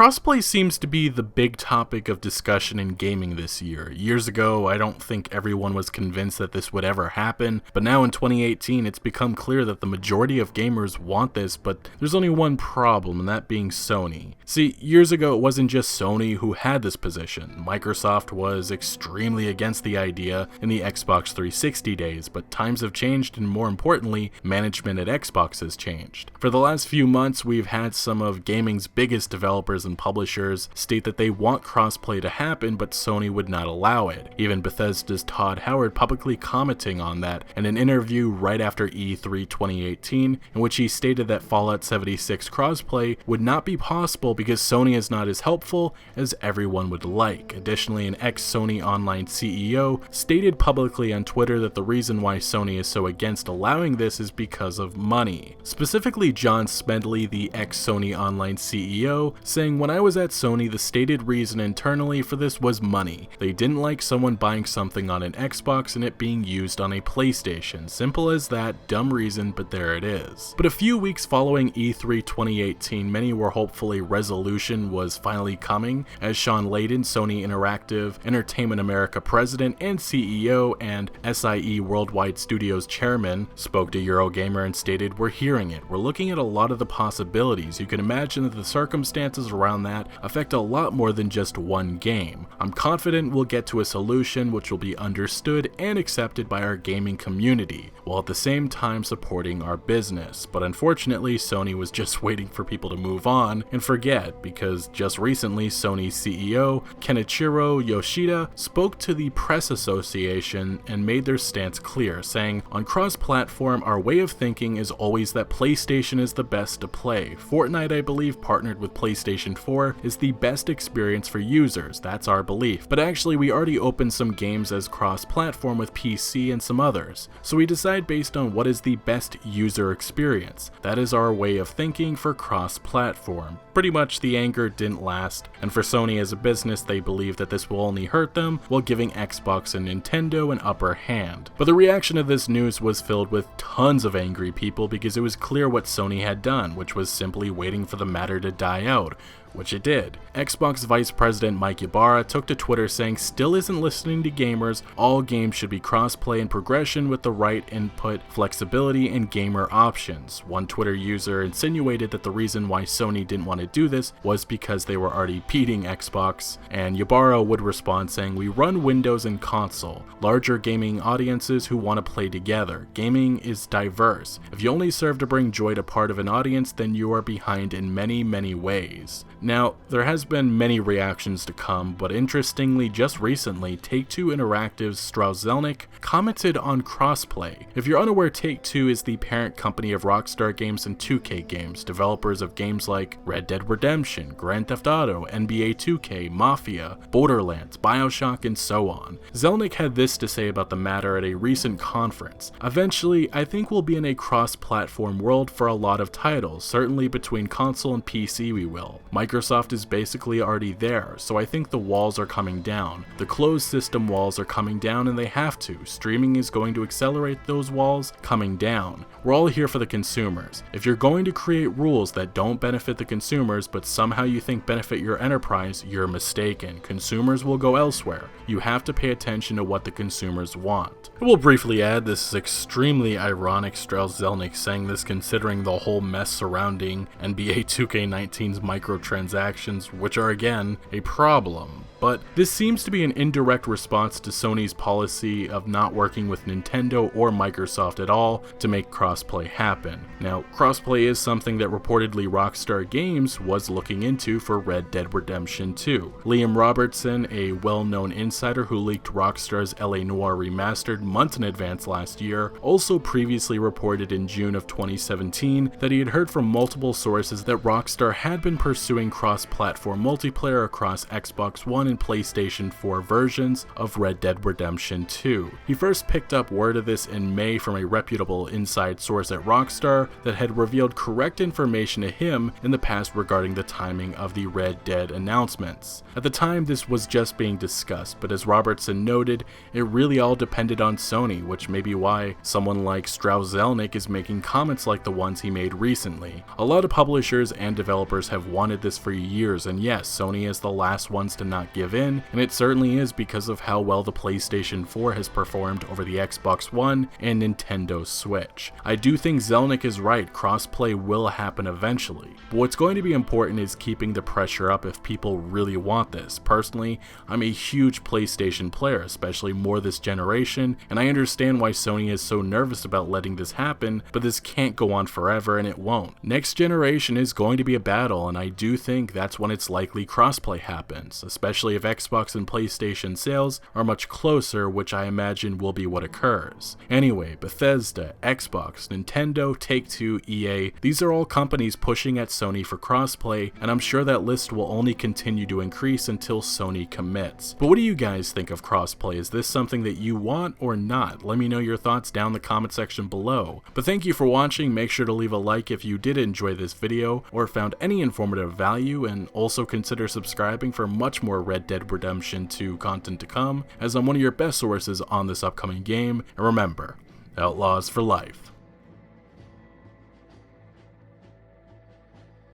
Crossplay seems to be the big topic of discussion in gaming this year. Years ago, I don't think everyone was convinced that this would ever happen, but now in 2018, it's become clear that the majority of gamers want this, but there's only one problem, and that being Sony. See, years ago, it wasn't just Sony who had this position. Microsoft was extremely against the idea in the Xbox 360 days, but times have changed, and more importantly, management at Xbox has changed. For the last few months, we've had some of gaming's biggest developers and publishers state that they want crossplay to happen, but Sony would not allow it. Even Bethesda's Todd Howard publicly commenting on that in an interview right after E3 2018, in which he stated that Fallout 76 crossplay would not be possible because Sony is not as helpful as everyone would like. Additionally, an ex-Sony Online CEO stated publicly on Twitter that the reason why Sony is so against allowing this is because of money. Specifically, John Smedley, the ex-Sony Online CEO, saying, "When I was at Sony, the stated reason internally for this was money. They didn't like someone buying something on an Xbox and it being used on a PlayStation. Simple as that, dumb reason, but there it is." But a few weeks following E3 2018, many were hopeful a resolution was finally coming, as Sean Layden, Sony Interactive Entertainment America president and CEO and SIE Worldwide Studios chairman, spoke to Eurogamer and stated, "We're hearing it. We're looking at a lot of the possibilities. You can imagine that the circumstances around that affect a lot more than just one game. I'm confident we'll get to a solution which will be understood and accepted by our gaming community, while at the same time supporting our business." But unfortunately, Sony was just waiting for people to move on and forget, because just recently, Sony's CEO, Kenichiro Yoshida, spoke to the press association and made their stance clear, saying, "On cross-platform, our way of thinking is always that PlayStation is the best to play. Fortnite, I believe, partnered with PlayStation 4 is the best experience for users. That's our belief. But actually, we already opened some games as cross-platform with PC and some others. So we decide based on what is the best user experience. That is our way of thinking for cross-platform." Pretty much the anger didn't last, and for Sony as a business, they believe that this will only hurt them while giving Xbox and Nintendo an upper hand. But the reaction of this news was filled with tons of angry people because it was clear what Sony had done, which was simply waiting for the matter to die out, which it did. Xbox Vice President Mike Ybarra took to Twitter saying, "Still isn't listening to gamers. All games should be crossplay and progression with the right input, flexibility, and gamer options." One Twitter user insinuated that the reason why Sony didn't want to do this was because they were already beating Xbox, and Ybarra would respond saying, "We run Windows and console, larger gaming audiences who want to play together. Gaming is diverse. If you only serve to bring joy to part of an audience, then you are behind in many, many ways." Now, there has been many reactions to come, but interestingly, just recently, Take-Two Interactive's Strauss Zelnick commented on crossplay. If you're unaware, Take-Two is the parent company of Rockstar Games and 2K Games, developers of games like Red Dead Redemption, Grand Theft Auto, NBA 2K, Mafia, Borderlands, BioShock, and so on. Zelnick had this to say about the matter at a recent conference. "Eventually, I think we'll be in a cross-platform world for a lot of titles, certainly between console and PC we will. Microsoft is basically already there, so I think the walls are coming down. The closed system walls are coming down, and they have to. Streaming is going to accelerate those walls coming down. We're all here for the consumers. If you're going to create rules that don't benefit the consumers, but somehow you think benefit your enterprise, you're mistaken. Consumers will go elsewhere. You have to pay attention to what the consumers want." I will briefly add, this is extremely ironic, Strauss Zelnick saying this considering the whole mess surrounding NBA 2K19's microtransactions, which are again a problem. But this seems to be an indirect response to Sony's policy of not working with Nintendo or Microsoft at all to make crossplay happen. Now, crossplay is something that reportedly Rockstar Games was looking into for Red Dead Redemption 2. Liam Robertson, a well-known insider who leaked Rockstar's LA Noire Remastered months in advance last year, also previously reported in June of 2017 that he had heard from multiple sources that Rockstar had been pursuing cross-platform multiplayer across Xbox One and PlayStation 4 versions of Red Dead Redemption 2. He first picked up word of this in May from a reputable inside source at Rockstar that had revealed correct information to him in the past regarding the timing of the Red Dead announcements. At the time, this was just being discussed, but as Robertson noted, it really all depended on Sony, which may be why someone like Strauss Zelnick is making comments like the ones he made recently. A lot of publishers and developers have wanted this for years, and yes, Sony is the last ones to not give in, and it certainly is because of how well the PlayStation 4 has performed over the Xbox One and Nintendo Switch. I do think Zelnick is right, crossplay will happen eventually, but what's going to be important is keeping the pressure up if people really want this. Personally, I'm a huge PlayStation player, especially more this generation, and I understand why Sony is so nervous about letting this happen, but this can't go on forever, and it won't. Next generation is going to be a battle, and I do think that's when it's likely crossplay happens, especially if Xbox and PlayStation sales are much closer, which I imagine will be what occurs. Anyway, Bethesda, Xbox, Nintendo, Take-Two, EA, these are all companies pushing at Sony for crossplay, and I'm sure that list will only continue to increase until Sony commits. But what do you guys think of crossplay? Is this something that you want or not? Let me know your thoughts down in the comment section below. But thank you for watching. Make sure to leave a like if you did enjoy this video or found any informative value, and also consider subscribing for much more Red Dead Redemption 2 content to come, as I'm one of your best sources on this upcoming game. And remember, Outlaws for life.